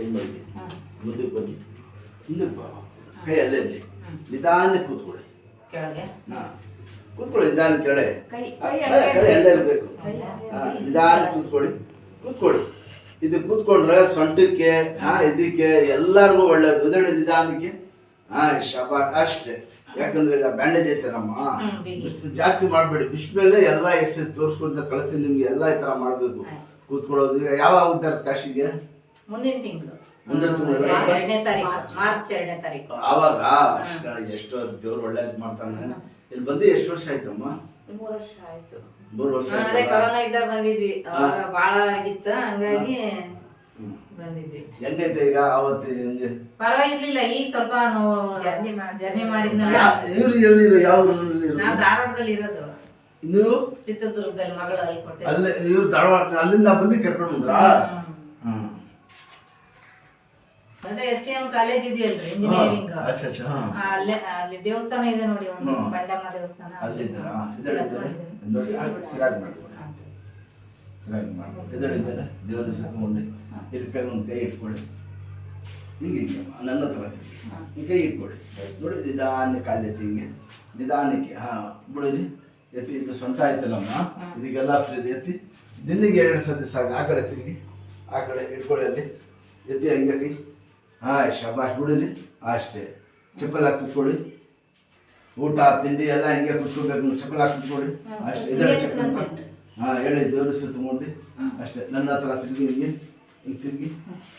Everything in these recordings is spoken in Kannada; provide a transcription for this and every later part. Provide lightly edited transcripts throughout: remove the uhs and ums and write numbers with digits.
ಹಿಂದೋಗಿ ಮುಂದಕ್ಕೆ ಬನ್ನಿ, ಹಿಂದಕ್ಕೆ ಬಾ, ಕೈ ಅಲ್ಲೇ ಇರಲಿ, ನಿಧಾನಕ್ಕೆ ಕೂತ್ಕೊಳ್ಳಿ. ಕೆಳಗೆ ಕೂತ್ಕೊಳ್ಳಿ, ನಿಧಾನ ಕೆಳಗೆ, ಕೈ ಕೈ ಅಲ್ಲೇ ಇರಬೇಕು. ನಿಧಾನಕ್ಕೆ ಕೂತ್ಕೊಳ್ಳಿ, ಕೂತ್ಕೊಳ್ಳಿ. ಇದು ಕೂತ್ಕೊಂಡ್ರೆ ಸೊಂಟಕ್ಕೆ ಇದಕ್ಕೆ ಎಲ್ಲರಿಗೂ ಒಳ್ಳೇದು. ಉದಡಿ ನಿಧಾನಕ್ಕೆ ಶಬಾಷ್, ಅಷ್ಟೇ. ಯಾಕಂದ್ರೆ ಈಗ ಬ್ಯಾಂಡೇಜ್ ಐತೇನಮ್ಮ, ಜಾಸ್ತಿ ಮಾಡಬೇಡಿ. ಬಿಸ್ಮೇಲೆ ಎಲ್ಲ ಎಕ್ಸಸೈಸ್ ತೋರಿಸ್ಕೊಂತ ಕಳಿಸ್ತೀನಿ ನಿಮ್ಗೆ. ಎಲ್ಲ ಈ ಥರ ಮಾಡಬೇಕು. ಕೂತ್ಕೊಳ್ಳೋದು ಈಗ ಯಾವಾಗ ಹೋಗ್ತಾರೆ ಕಾಶಿಗೆ? ಮುಂದಿನ ತಿಂಗಳು, ಮುಂದಿನ ತಿಂಗಳು ಮಾರ್ಚ್ 2ನೇ ತಾರೀಕು. ಆವಾಗ ಎಷ್ಟು ದೇವ್ರು ಒಳ್ಳೇದು ಮಾಡ್ತಾನೆ. ಇಲ್ಲಿ ಬಂದು ಎಷ್ಟು ವರ್ಷ ಆಯ್ತಮ್ಮ? 3 ವರ್ಷ ಆಯ್ತು. 3 ವರ್ಷ. ಅದೇ ಕೊರೋನಾ ಇದ್ದಾಗ ಬಂದಿದ್ವಿ, ಅವಾಗ ಬಾಳ ಆಗಿತ್ತು, ಹಂಗಾಗಿ ಬಂದಿದ್ವಿ. ಹೆಂಗೈತೆ ಈಗ? ಅವತ್ತು ಹೆಂಗೆ? ಪರವಾಗಿರ್ಲಿಲ್ಲ. ಈಗ ಸ್ವಲ್ಪ ನಾವು ಜರ್ನಿ ಮಾಡಿದ್ನಲ್ಲ. ಇವ್ರು ಎಲ್ಲಿರೋ? ಯಾವ ಊರಲ್ಲಿ? ನಾವು ಧಾರವಾಡದಲ್ಲಿ ಇರೋದು. ನೀವು ಚಿತ್ರದುರ್ಗದಲ್ಲಿ ಮಗಳು ಅಲ್ಲಿ ಕೊಟ್ಟೆ. ಅಲ್ಲೇ ಇವ್ರು ಧಾರವಾಡ, ಅಲ್ಲಿಂದ ಬಂದು ಕರ್ಕೊಂಡು ಬಂದ್ರಾ? ಅದೇ STM ಕಾಲೇಜ್ ಇದೆಯಲ್ರಿ, ಇಂಜಿನಿಯರಿಂಗ್. ಅಲ್ಲಿ ದೇವಸ್ಥಾನ ಇದೆ ನೋಡಿ, ಒಂದು ಬಂಡಮ್ಮ ದೇವಸ್ಥಾನ. ಅಲ್ಲಿದ್ದೀರಾ? ಸಿರಾಗಿ ಮಾಡ್ಕೊಳ್ಳಿ, ಸಿರಾಗಿ ಮಾಡ್ಕೊಳ್ಳಿ. ಇದಳಿದ್ಮೇಲೆ ದೇವರ ಸುತ್ತಕೊಂಡು ಇಲ್ಲಿ ಒಂದು ಕೈ ಇಟ್ಕೊಳ್ಳಿ. ಹಿಂಗೆ ಹಿಂಗೆ ನನ್ನ ಹತ್ರ ಈ ಕೈ ಇಟ್ಕೊಳ್ಳಿ. ನೋಡಿ, ನಿಧಾನ ಕಾಲೆತ್ತಿ, ಹಿಂಗೆ ನಿಧಾನಕ್ಕೆ ಬಿಡೋದು. ಎತ್ತಿ. ಇದು ಸೊಂಟ ಆಯ್ತಲ್ಲಮ್ಮ, ಇದಕ್ಕೆಲ್ಲ ಫ್ರೀ ಎತ್ತಿ. ದಿನಿಗೆ 2 ಸತಿ ಸಾಕು. ಆ ಕಡೆ ತಿರುಗಿ, ಆ ಕಡೆ ಇಟ್ಕೊಳ್ಳಿ. ಅಲ್ಲಿ ಎತ್ತಿ, ಹಂಗೆ ಕೈ. ಶಬಾಷ್, ಬಿಡಲಿ, ಅಷ್ಟೇ. ಚಪ್ಪಲ್ ಹಾಕಿ ಕುತ್ಕೊಳ್ಳಿ. ಊಟ ತಿಂಡಿ ಎಲ್ಲ ಹಿಂಗೆ ಕುತ್ಕೋಬೇಕು. ಚಪ್ಪಲ್ ಹಾಕಿ ಕುತ್ಕೊಳ್ಳಿ, ಅಷ್ಟೇ. ಇದರ ಚಪ್ಪಲ್ ಹೇಳಿ ದೇವ್ರ ಸುತ್ತಕೊಂಡು ಅಷ್ಟೇ. ನನ್ನ ಹತ್ರ ತಿರುಗಿ, ಹಿಂಗೆ ಹಿಂಗೆ ತಿರುಗಿ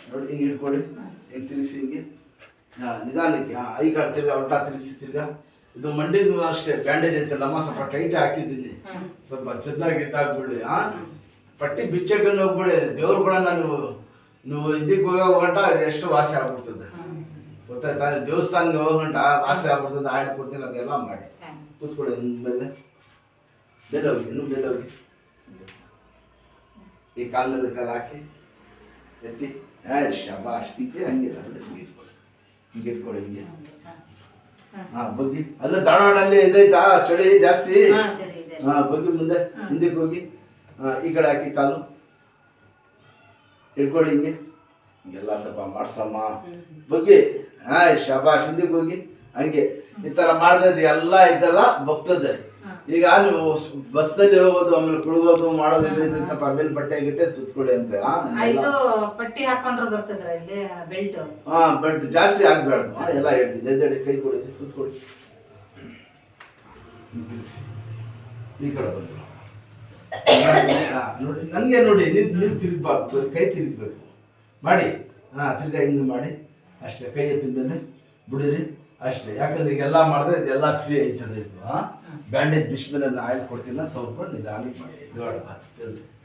ನೋಡಿ, ಹಿಂಗೆ ಇಟ್ಕೊಳ್ಳಿ. ಹಿಂಗೆ ತಿರುಗಿಸಿ, ಹಿಂಗೆ ನಿಧಾನಕ್ಕೆ ಈ ಕಡೆ ತಿರ್ಗಾ, ಊಟ ತಿರುಗಿಸಿ ತಿರ್ಗಾ. ಇದು ಮಂಡಿದು ಅಷ್ಟೇ ಬ್ಯಾಂಡೇಜ್ ಐತಲ್ಲಮ್ಮ, ಸ್ವಲ್ಪ ಟೈಟ್ ಹಾಕಿದ್ದೀನಿ. ಸ್ವಲ್ಪ ಚೆನ್ನಾಗಿ ಇದಾಗ್ಬಿಡ್ಲಿ. ಪಟ್ಟಿ ಬಿಚ್ಚಕ್ಕನ್ನು ಹೋಗ್ಬಿಡಿ. ದೇವ್ರು ಕೂಡ ನೀವು ಇದಕ್ಕೆ ಹೋಗಂಟ ಎಷ್ಟು ವಾಸಿ ಆಗ್ಬಿಡ್ತದೆ, ಗೊತ್ತಾಯ್ತಾ? ದೇವಸ್ಥಾನಕ್ಕೆ ಹೋಗಂಟ ವಾಸಿ ಆಗ್ಬಿಡ್ತದೆ. ಆಯಿಲ್ ಕೊಡ್ತೀನಿ, ಅದೆಲ್ಲ ಮಾಡಿ ಕೂತ್ಕೊಳ್ಳಿ. ಮೇಲೆ ಬೆಲೆ ಹೋಗಿ, ಇನ್ನೂ ಬೆಲೆ ಹೋಗಿ. ಈ ಕಾಲ ಮೇಲೆ ಕಾಲು ಹಾಕಿ ಎತ್ತಿ. ಶಬಾಷ್, ಹಿಂಗೆ ಹಂಗೆ ಹಿಂಗೆ ಇಟ್ಕೊಳ್ಳಿ, ಹಿಂಗೆ ಇಟ್ಕೊಳ್ಳಿ, ಹಿಂಗೆ. ಬಗ್ಗಿ. ಅಲ್ಲ ಧಾರವಾಡಲ್ಲಿ ಇದೈತಾ ಚಳಿ ಜಾಸ್ತಿ? ಬಗ್ಗಿ ಮುಂದೆ ಹಿಂದಕ್ಕೆ ಹೋಗಿ. ಈ ಕಡೆ ಹಾಕಿ ಕಾಲು ಇಟ್ಕೊಳ್ಳಿ, ಹಿಂಗೆ. ಹಿಂಗೆಲ್ಲ ಸ್ವಲ್ಪ ಮಾಡ್ಸಮ್ಮ. ಬಗ್ಗಿ. ಶಬಾಷ್, ಹಿಂದಕ್ಕೆ ಹೋಗಿ. ಹಂಗೆ ಈ ಥರ ಮಾಡಿದ್ರೆ ಎಲ್ಲ ಇದೆಲ್ಲ ಬಗ್ತದೆ. ಈಗ ನೀವು ಬಸ್ನಲ್ಲಿ ಹೋಗೋದು, ಆಮೇಲೆ ಕುಳ್ಗೋದು ಮಾಡೋದು, ಸ್ವಲ್ಪ ಬೆಲ್ ಬಟ್ಟೆ ಗಿಟ್ಟೆ ಸುತ್ಕೊಳ್ಳಿ ಅಂತ. ಪಟ್ಟಿ ಹಾಕೊಂಡ್ರೆ ಬರ್ತದ್ರ ಇಲ್ಲಿ ಬೆಲ್ಟ್. ಬಟ್ ಜಾಸ್ತಿ ಆಗ್ಬೇಡ್ದು. ಎಲ್ಲ ಹೇಳ್ತೀನಿ. ಎದ್ದಡಿ, ಕೈ ಕೊಡಿ, ಕೂತ್ಕೊಳ್ಳಿ. ಈ ಕಡೆ ಬಂದು ನೋಡಿ, ನನಗೆ ನೋಡಿ, ನೀವು ತಿರುಗಬಾರ್ದು, ಕೈ ತಿರುಗಬೇಕು ಮಾಡಿ. ತಿರ್ಗಾ ಹಿಂಗೆ ಮಾಡಿ ಅಷ್ಟೇ. ಕೈ ಎತ್ತಿದ ಮೇಲೆ ಬಿಡಿರಿ ಅಷ್ಟೇ. ಯಾಕಂದ್ರೆ ಈಗೆಲ್ಲ ಮಾಡಿದ್ರೆ ಇದೆಲ್ಲ ಫ್ರೀ ಐತದೆ. ಇದು ಬ್ಯಾಂಡೇಜ್ ಬಿಸ್ಮೇಲೆ ಆಯಿಲ್ ಕೊಡ್ತೀನಿ, ಸ್ವಲ್ಪ ನಿಧಾನಕ್ಕೆ ಮಾಡಿ.